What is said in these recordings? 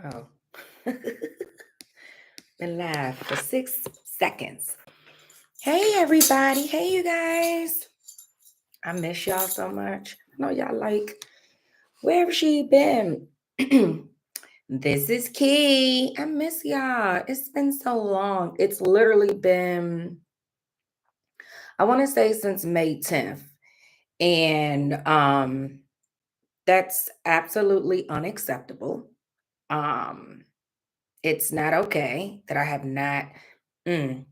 Oh, been live for 6 seconds. Hey, everybody. Hey, you guys. I miss y'all so much. I know y'all like, where have she been? This is Key. I miss y'all. It's been so long. It's literally been, I want to say since May 10th. And that's absolutely unacceptable. Um, it's not okay that I have not. Mm,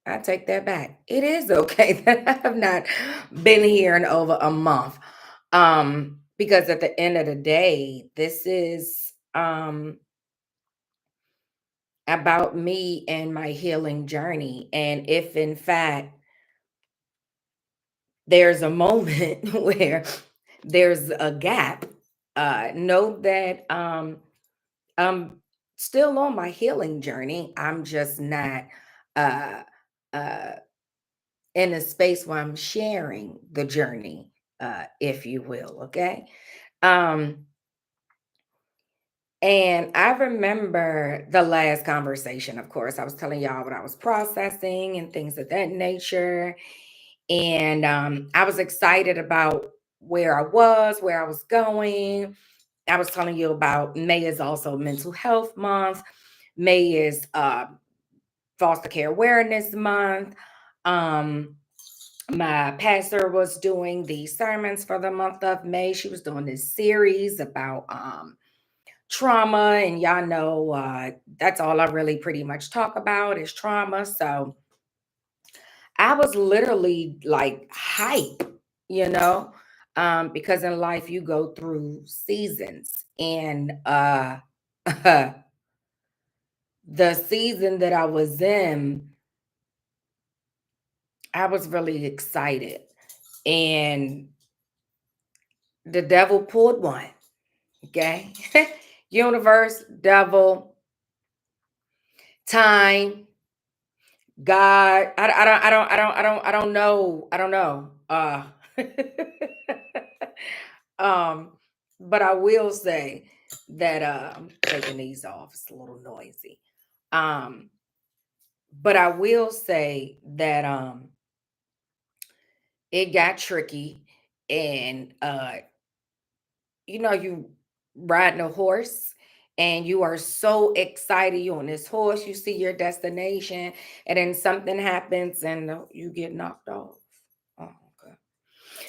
I take that back. It is okay that I have not been here in over a month. Because at the end of the day, this is about me and my healing journey. And if in fact there's a moment where there's a gap, know that I'm still on my healing journey. I'm just not uh uh in a space where I'm sharing the journey, if you will. Okay. Um, and I remember the last conversation, of course, I was telling y'all what I was processing and things of that nature. And I was excited about where I was going. I was telling you about May is also Mental Health Month. May is Foster Care Awareness Month. Um, my pastor was doing the sermons for the month of May. She was doing this series about trauma, and y'all know that's all I really pretty much talk about is trauma. So I was literally like hype, you know, because in life you go through seasons, and the season that I was in, I was really excited, and the devil pulled one. Okay. Universe, devil, time, God. I don't know. I don't know. um, but I will say that taking these off, it's a little noisy. Um, but I will say that it got tricky, and you riding a horse and you are so excited, you on this horse, you see your destination, and then something happens and you get knocked off. Oh, okay.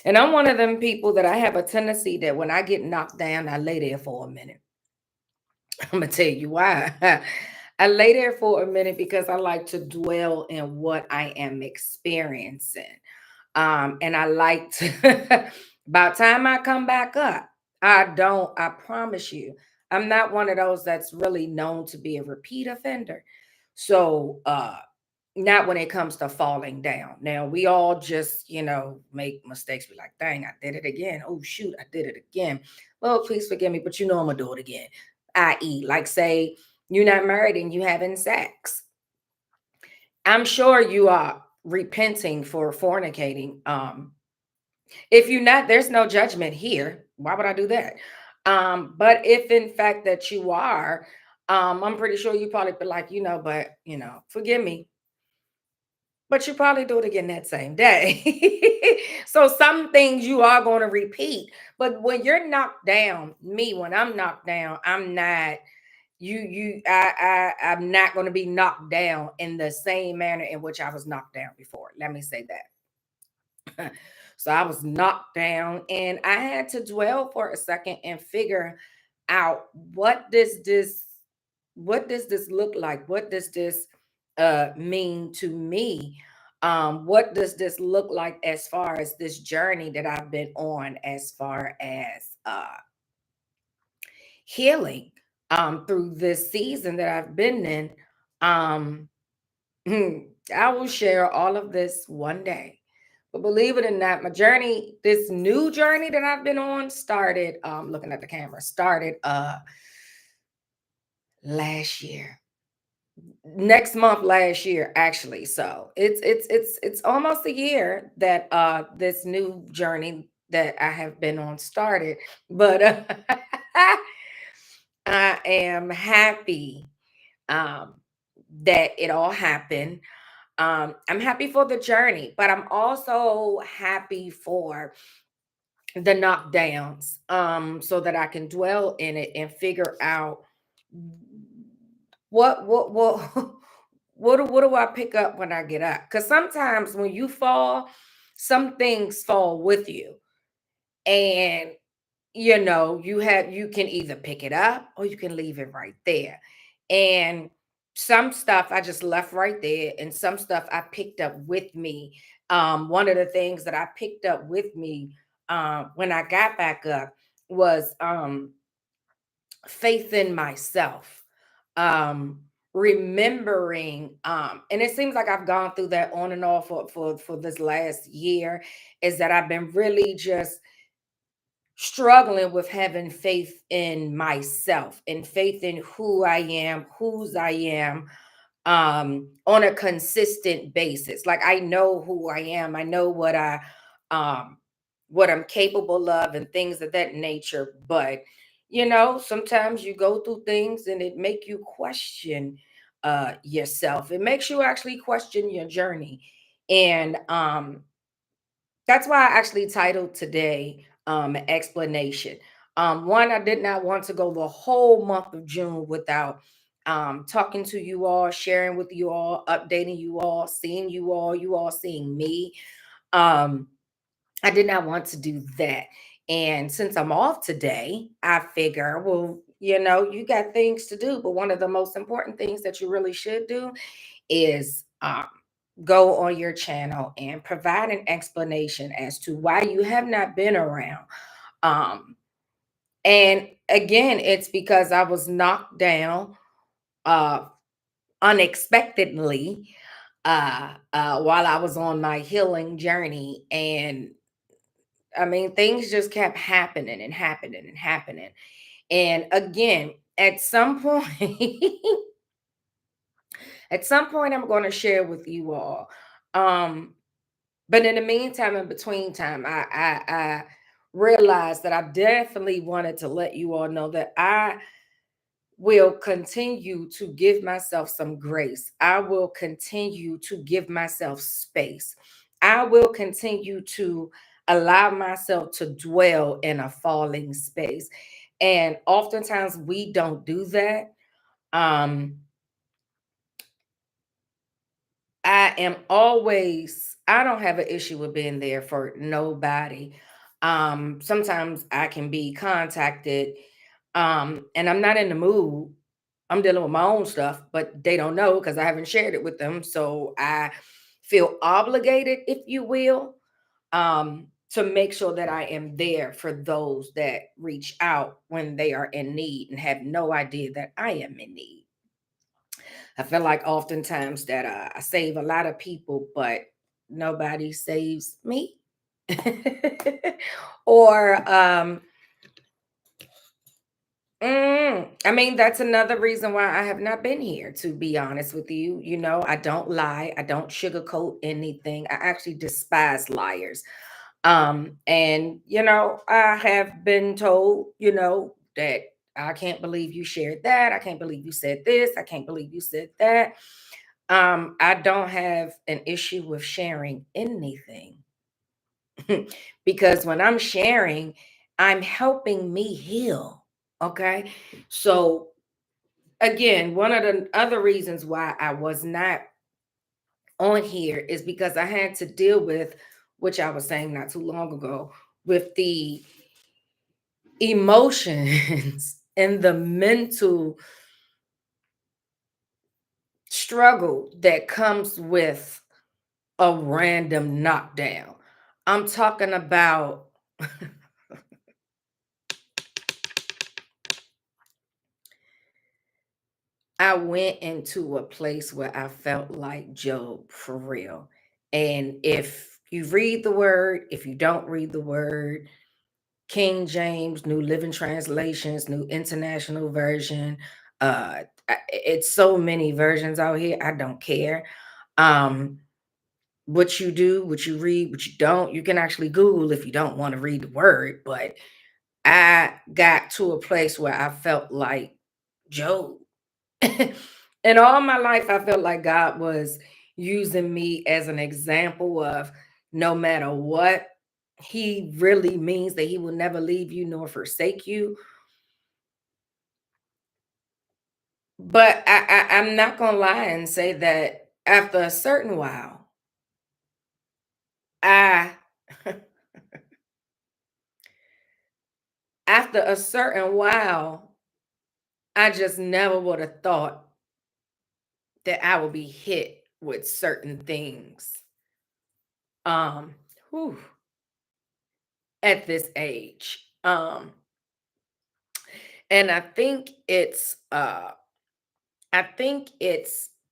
And I'm one of them people that I have a tendency that when I get knocked down, I lay there for a minute. I'm gonna tell you why. I lay there for a minute because I like to dwell in what I am experiencing. And I like to, about time I come back up, I promise you, I'm not one of those that's really known to be a repeat offender. So, not when it comes to falling down. Now, we all just, make mistakes, be like, dang, I did it again. Oh, shoot, I did it again. Well, please forgive me, but I'm going to do it again. I.e., like, say, you're not married and you having sex. I'm sure you are repenting for fornicating. If you're not, there's no judgment here. Why would I do that? But if in fact that you are, I'm pretty sure you probably be like, but forgive me. But you probably do it again that same day. So some things you are going to repeat. But when you're knocked down, when I'm knocked down, I'm not I'm not going to be knocked down in the same manner in which I was knocked down before. Let me say that. So I was knocked down, and I had to dwell for a second and figure out what does this look like? What does this mean to me? What does this look like as far as this journey that I've been on, as far as healing through this season that I've been in? Um, I will share all of this one day. But believe it or not, my journey, this new journey that I've been on, started looking at the camera, started last year. Next month last year, actually. So it's almost a year that this new journey that I have been on started. But I am happy um, that it all happened. I'm happy for the journey, but I'm also happy for the knockdowns, so that I can dwell in it and figure out what what do I pick up when I get up? Because sometimes when you fall, some things fall with you, and you can either pick it up or you can leave it right there. And some stuff I just left right there, and some stuff I picked up with me. One of the things that I picked up with me when I got back up was faith in myself. Remembering, and it seems like I've gone through that on and off for this last year, is that I've been really just struggling with having faith in myself and faith in who I am, whose I am, on a consistent basis. Like I know who I am, I know um what I'm capable of and things of that nature. But sometimes you go through things and it make you question yourself. It makes you actually question your journey. And that's why I actually titled today explanation. One, I did not want to go the whole month of June without talking to you all, sharing with you all, updating you all seeing me. Um, I did not want to do that. And since I'm off today, I figure, well, you got things to do, but one of the most important things that you really should do is go on your channel and provide an explanation as to why you have not been around. Um, and again, it's because I was knocked down uh, unexpectedly while I was on my healing journey. And I mean, things just kept happening and happening and happening. And again, at some point, at some point, I'm going to share with you all. Um, But in the meantime, in between time, I realized that I definitely wanted to let you all know that I will continue to give myself some grace. I will continue to give myself space. I will continue to allow myself to dwell in a falling space. And oftentimes we don't do that. Um, I don't have an issue with being there for nobody. Sometimes I can be contacted, and I'm not in the mood. I'm dealing with my own stuff, but they don't know because I haven't shared it with them. So I feel obligated, if you will, to make sure that I am there for those that reach out when they are in need and have no idea that I am in need. I feel like oftentimes that I save a lot of people, but nobody saves me. or I mean, that's another reason why I have not been here, to be honest with you. I don't lie, I don't sugarcoat anything. I actually despise liars. And I have been told, that I can't believe you shared that. I can't believe you said this. I can't believe you said that. I don't have an issue with sharing anything because when I'm sharing, I'm helping me heal. Okay. So, again, one of the other reasons why I was not on here is because I had to deal with, which I was saying not too long ago, with the emotions and the mental struggle that comes with a random knockdown. I'm talking about I went into a place where I felt like Job for real. And if you read the word, if you don't read the word, King James, New Living Translations, New International Version, it's so many versions out here. I don't care. Um, what you do, what you read, what you don't, you can actually Google if you don't want to read the word. But I got to a place where I felt like Job. And all my life, I felt like God was using me as an example of no matter what, He really means that He will never leave you nor forsake you. But I'm not gonna lie and say that after a certain while, I after a certain while, I just never would have thought that I would be hit with certain things. Um, whew, at this age. And I think it's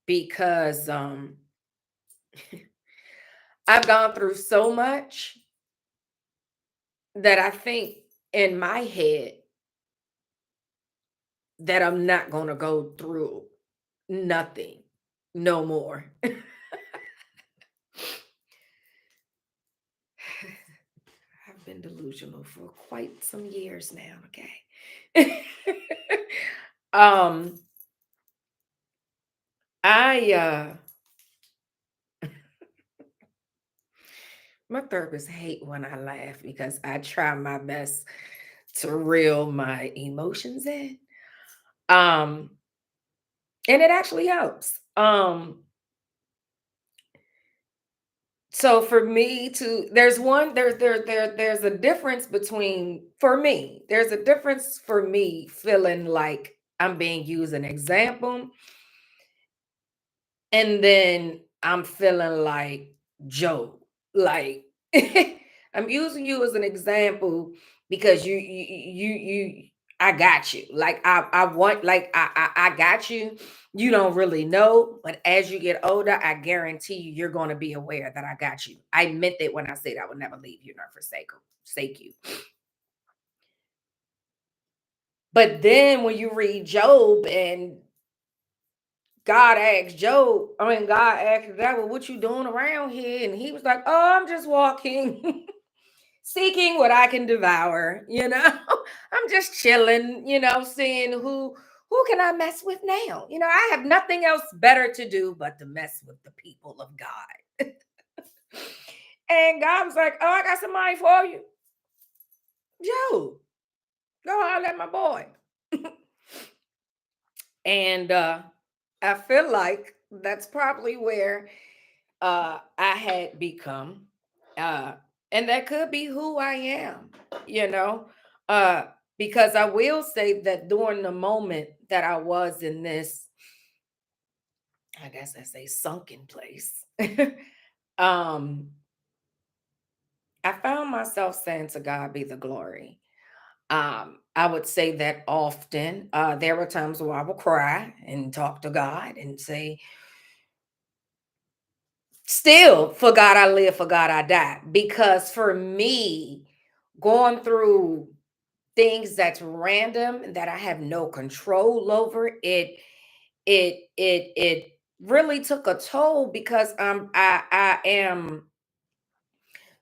because I've gone through so much that I think in my head that I'm not going to go through nothing no more. I've been delusional for quite some years now, okay? um I my therapist hate when I laugh because I try my best to reel my emotions in. Um and it actually helps. So for me to there's one there's a difference between for me. There's a difference for me feeling like I'm being used an example and then I'm feeling like Joe. Like I'm using you as an example because you I got you. Like I want like I got you. You don't really know, but as you get older, I guarantee you you're going to be aware that I got you. I meant it when I said I would never leave you nor forsake you. But then when you read Job and God asked the devil, what you doing around here? And he was like, oh, I'm just walking, seeking what I can devour, you know. I'm just chilling, seeing who can I mess with now? I have nothing else better to do but to mess with the people of God. And God was like, oh, I got somebody for you. Joe, go holler at my boy. And I feel like that's probably where I had become. Uh, and that could be who I am, you know, uh, because I will say that during the moment that I was in this, I guess I say sunken place, um, I found myself saying to God be the glory. I would say that often. There were times where I would cry and talk to God and say, still, for God I live, for God I die. Because for me, going through things that's random that I have no control over, it really took a toll because I am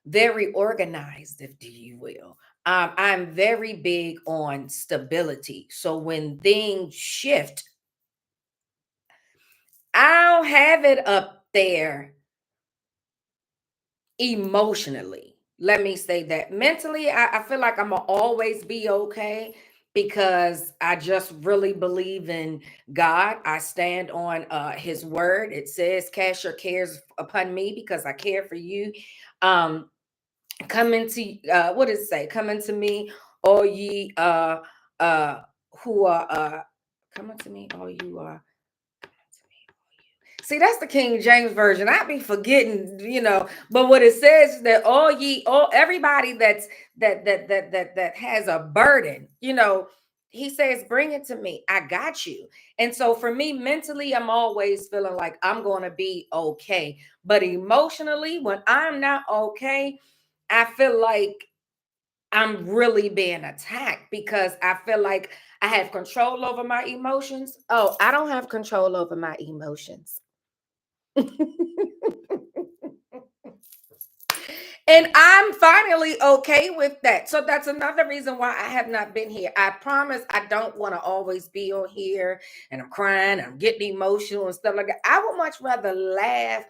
very organized, if you will. I'm very big on stability. So when things shift, I'll have it up there emotionally. Let me say that mentally, I feel like I'm gonna always be okay because I just really believe in God. I stand on his word. It says, cast your cares upon me because I care for you. Um, come into what does it say? Come into me, all ye uh who are come unto me, all you are. See, that's the King James version. I be forgetting, But what it says is that all everybody that has a burden, he says, bring it to me. I got you. And so for me, mentally, I'm always feeling like I'm going to be okay. But emotionally, when I'm not okay, I feel like I'm really being attacked because I feel like I have control over my emotions. Oh, I don't have control over my emotions. And And I'm finally okay with that. So that's another reason why I have not been here. I promise I don't want to always be on here and I'm crying, I'm getting emotional and stuff like that. I would much rather laugh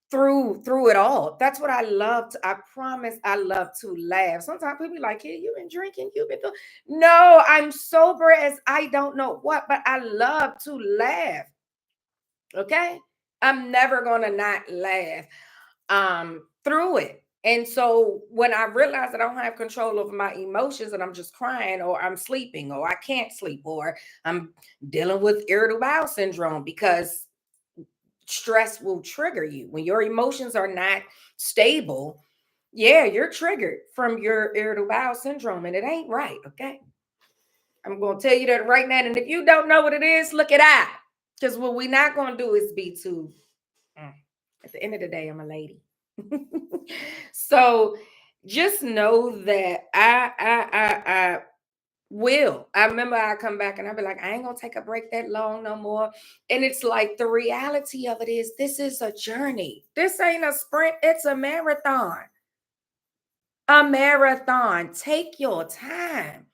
through it all. That's what I love. I promise I love to laugh. Sometimes people be like, "Hey, you've been drinking, you've been doing." No, I'm sober as I don't know what, but I love to laugh. Okay. I'm never gonna not laugh through it. And so when I realize I don't have control over my emotions and I'm just crying or I'm sleeping or I can't sleep or I'm dealing with irritable bowel syndrome because stress will trigger you when your emotions are not stable. Yeah, you're triggered from your irritable bowel syndrome and it ain't right. Okay. I'm going to tell you that right now. And if you don't know what it is, look it up. Because what we're not going to do is be too. At the end of the day, I'm a lady. So just know that I will. I remember I come back and I'll be like, I ain't gonna take a break that long no more. And it's like the reality of it is this is a journey. This ain't a sprint, it's a marathon. A marathon. Take your time.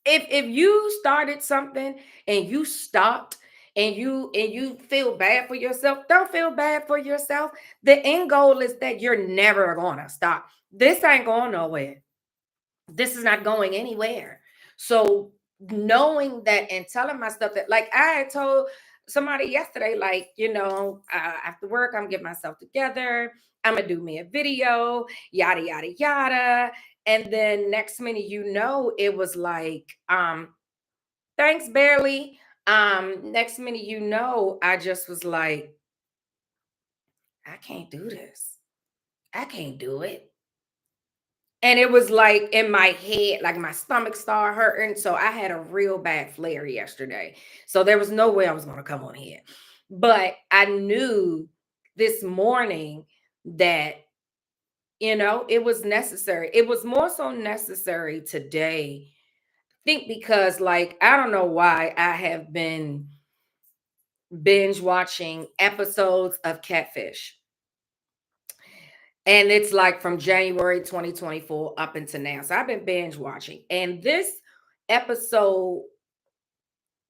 If you started something and you stopped and you feel bad for yourself, don't feel bad for yourself. The end goal is that you're never gonna stop. This ain't going nowhere. This is not going anywhere. So knowing that and telling myself that, like I had told somebody yesterday, like, after work, I'm getting myself together. I'm gonna do me a video, yada yada yada. And then next minute, it was like, thanks, barely. Next minute, I just was like, I can't do this. I can't do it. And it was like in my head, like my stomach started hurting. So I had a real bad flare yesterday. So there was no way I was going to come on here. But I knew this morning that, it was necessary. It was more so necessary today. I think because, like, I don't know why I have been binge watching episodes of Catfish. And it's like from January 2024 up until now. So I've been binge watching. And this episode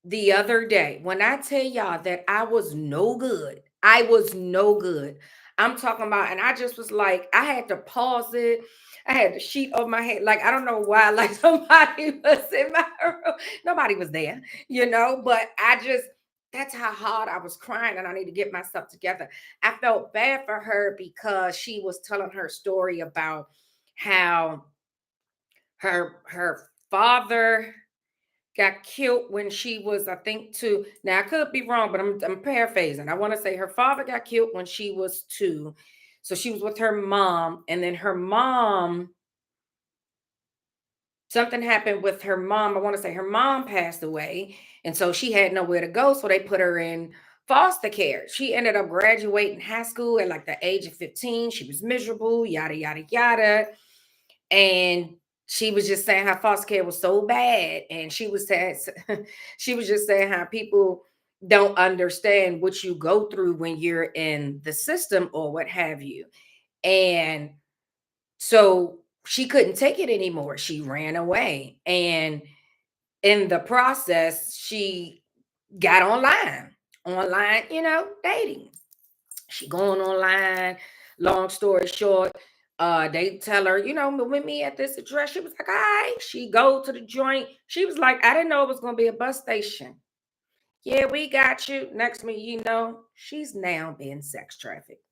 the other day, when I tell y'all that I was no good, I was no good. I'm talking about, and I just was like, I had to pause it. I had the sheet over my head. Like, I don't know why, like somebody was in my room. Nobody was there, but that's how hard I was crying and I need to get myself together. I felt bad for her because she was telling her story about how her father got killed when she was, I think, two. Now I could be wrong, but I'm paraphrasing. I want to say her father got killed when she was two. So she was with her mom, and then her mom, something happened with her mom. I want to say her mom passed away, and so she had nowhere to go. So they put her in foster care. She ended up graduating high school at like the age of 15. She was miserable, yada yada yada. And she was just saying how foster care was so bad, and she was saying she was just saying how people don't understand what you go through when you're in the system or what have you. And so she couldn't take it anymore. She ran away, and in the process, she got online, dating. She going online. Long story short, they tell her, meet me at this address. She was like, all right. She go to the joint. She was like, I didn't know it was gonna be a bus station. Yeah, we got you. Next me, she's now being sex trafficked.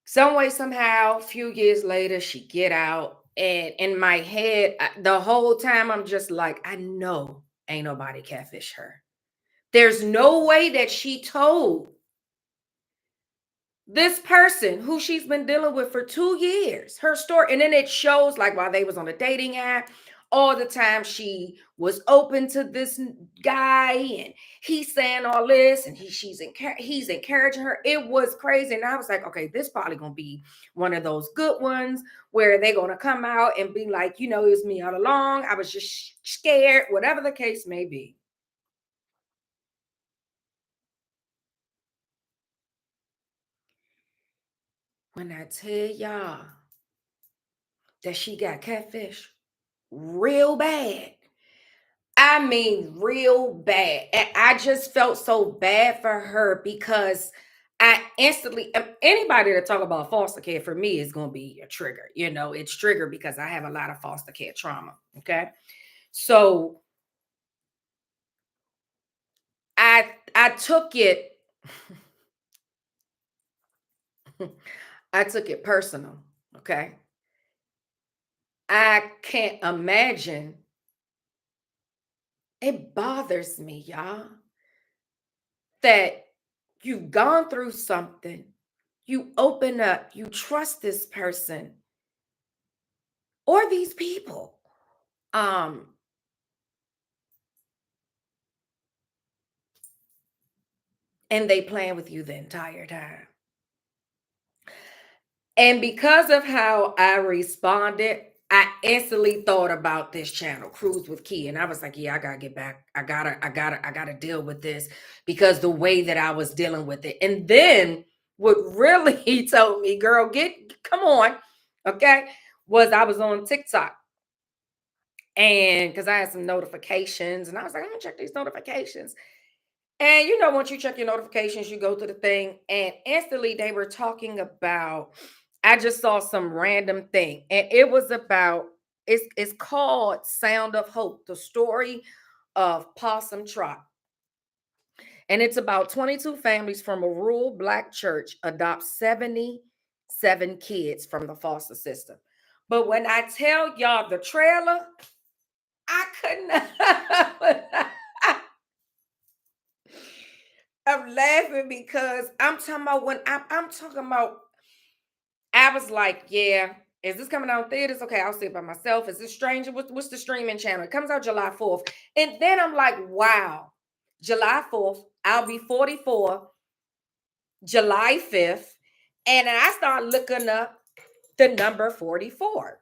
Some way, somehow, a few years later, she get out. And in my head, the whole time, I'm just like, I know ain't nobody catfish her. There's no way that she told this person who she's been dealing with for 2 years, her story. And then it shows like while they was on a dating app, all the time she was open to this guy and he's saying all this and he's encouraging her. It was crazy. And I was like, okay, this probably gonna be one of those good ones where they're gonna come out and be like, it was me all along. I was just scared, whatever the case may be. When I tell y'all that she got catfish real bad. I mean, real bad. And I just felt so bad for her because I instantly, anybody that talk about foster care for me is going to be a trigger. You know, it's triggered because I have a lot of foster care trauma. Okay. So I took it, I took it personal. Okay. I can't imagine. It bothers me, y'all, that you've gone through something, you open up, you trust this person or these people. Um, and they plan with you the entire time. And because of how I responded, I instantly thought about this channel, Cruise with Key. And I was like, yeah, I gotta get back. I gotta deal with this because the way that I was dealing with it. And then what really he told me, girl, come on, okay, was I was on TikTok. And because I had some notifications, and I was like, I'm gonna check these notifications. And you know, once you check your notifications, you go to the thing, and instantly they were talking about. I just saw some random thing, and it was about. It's called Sound of Hope, the story of Possum Trot, and it's about 22 families from a rural black church adopt 77 kids from the foster system. But when I tell y'all the trailer, I couldn't. I'm laughing because I'm talking about when I'm talking about, I was like, yeah, is this coming out in theaters? Okay, I'll see it by myself. Is this Stranger? What's the streaming channel? It comes out July 4th. And then I'm like, wow, July 4th, I'll be 44, July 5th. And then I start looking up the number 44.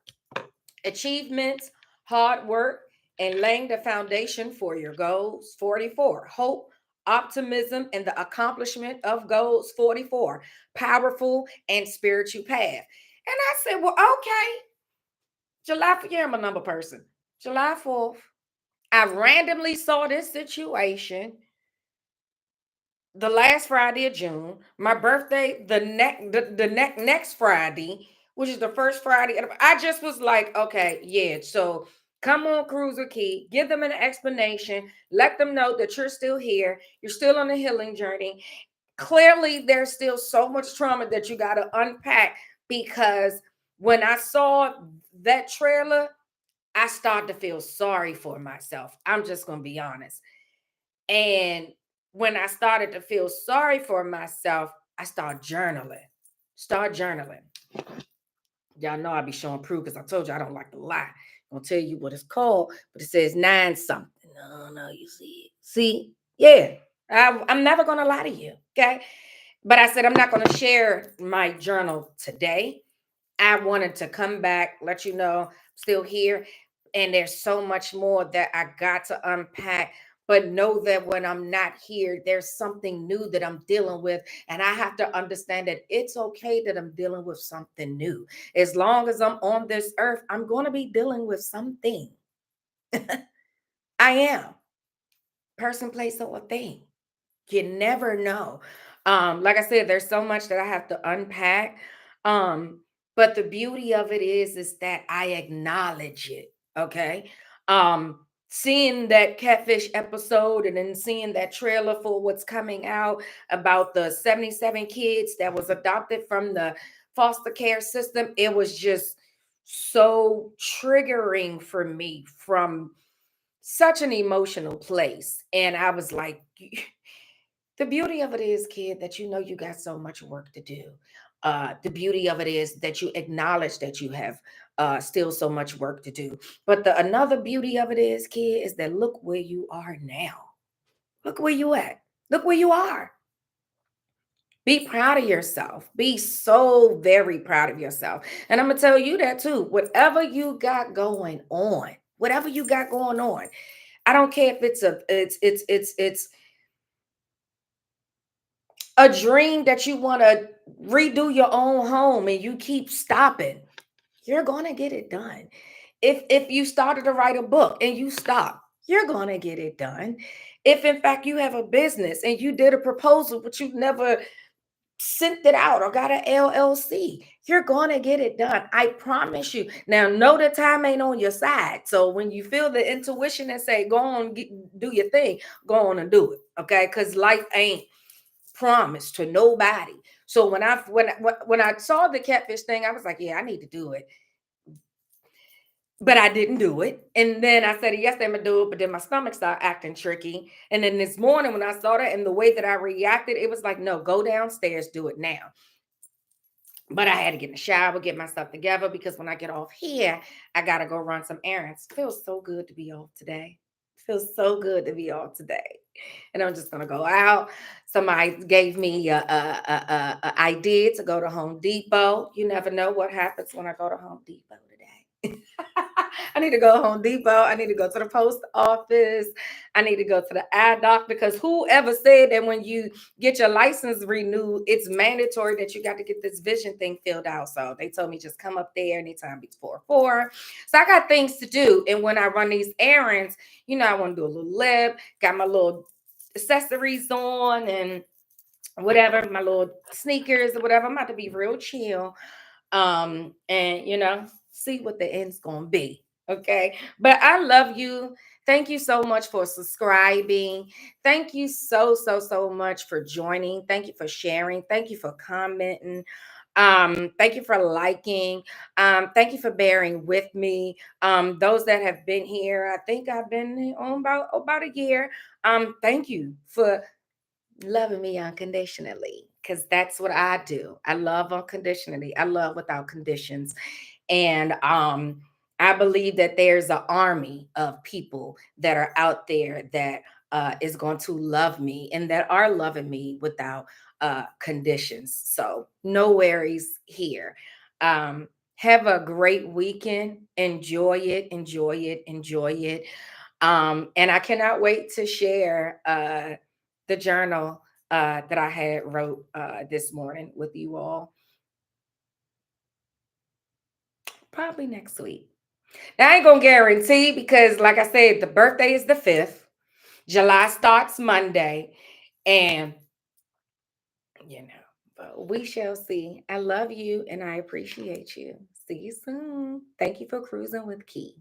Achievements, hard work, and laying the foundation for your goals. 44. Hope, optimism, and the accomplishment of goals. 44. Powerful and spiritual path. And I said, well, okay. July 4th, yeah, I'm a number person. July 4th, I randomly saw this situation the last Friday of June, my birthday, next Friday, which is the first Friday. I just was like, okay, yeah. So come on, Cruiser Key, give them an explanation, let them know that you're still here, you're still on the healing journey. Clearly, there's still so much trauma that you got to unpack because when I saw that trailer, I started to feel sorry for myself. I'm just gonna be honest. And when I started to feel sorry for myself, I started journaling. Start journaling. Y'all know I be showing proof because I told you I don't like to lie. I'm gonna tell you what it's called, but it says 9 something. No, you see it. See, yeah. I'm never gonna lie to you. Okay. But I said I'm not gonna share my journal today. I wanted to come back, let you know I'm still here. And there's so much more that I got to unpack. But know that when I'm not here, there's something new that I'm dealing with. And I have to understand that it's okay that I'm dealing with something new. As long as I'm on this earth, I'm going to be dealing with something. I am. Person, place, or thing. You never know. Like I said, there's so much that I have to unpack. Um, but the beauty of it is that I acknowledge it. Okay. Seeing that catfish episode and then seeing that trailer for what's coming out about the 77 kids that was adopted from the foster care system, it was just so triggering for me from such an emotional place. And I was like, the beauty of it is, kid, that you know you got so much work to do. The beauty of it is that you acknowledge that you have still so much work to do. But the another beauty of it is, kid, is that look where you are now. Look where you at. Look where you are. Be proud of yourself. Be so very proud of yourself. And I'm gonna tell you that too. Whatever you got going on, whatever you got going on, I don't care if it's a dream that you want to redo your own home and you keep stopping, you're going to get it done. If you started to write a book and you stop, you're going to get it done. If in fact you have a business and you did a proposal but you never sent it out or got an LLC, you're going to get it done. I promise you. Now, know the time ain't on your side. So when you feel the intuition and say, go on, do your thing, go on and do it. Okay. Because life ain't promised to nobody. So when I saw the catfish thing, I was like, yeah, I need to do it. But I didn't do it. And then I said, yes, I'm gonna do it. But then my stomach started acting tricky. And then this morning when I saw that and the way that I reacted, it was like, no, go downstairs, do it now. But I had to get in the shower, get myself together because when I get off here, I gotta go run some errands. Feels so good to be off today. Feels so good to be off today. And I'm just gonna go out. Somebody gave me a idea to go to Home Depot. You never know what happens when I go to Home Depot today. I need to go to Home Depot. I need to go to the post office. I need to go to the eye doctor because whoever said that when you get your license renewed, it's mandatory that you got to get this vision thing filled out. So they told me just come up there anytime before 4. So I got things to do. And when I run these errands, I want to do a little lip, got my little accessories on and whatever, my little sneakers or whatever. I'm about to be real chill. And see what the end's gonna be. Okay. But I love you. Thank you so much for subscribing. Thank you so, so, so much for joining. Thank you for sharing. Thank you for commenting. Thank you for liking. Thank you for bearing with me. Those that have been here, I think I've been on about a year. Thank you for loving me unconditionally because that's what I do. I love unconditionally. I love without conditions. And I believe that there's an army of people that are out there that is going to love me and that are loving me without conditions. So no worries here. Have a great weekend. Enjoy it, enjoy it, enjoy it. And I cannot wait to share the journal that I had wrote this morning with you all, probably next week. Now, I ain't gonna guarantee because, like I said, the birthday is the 5th. July starts Monday, and you know, but we shall see. I love you and I appreciate you. See you soon. Thank you for cruising with Key.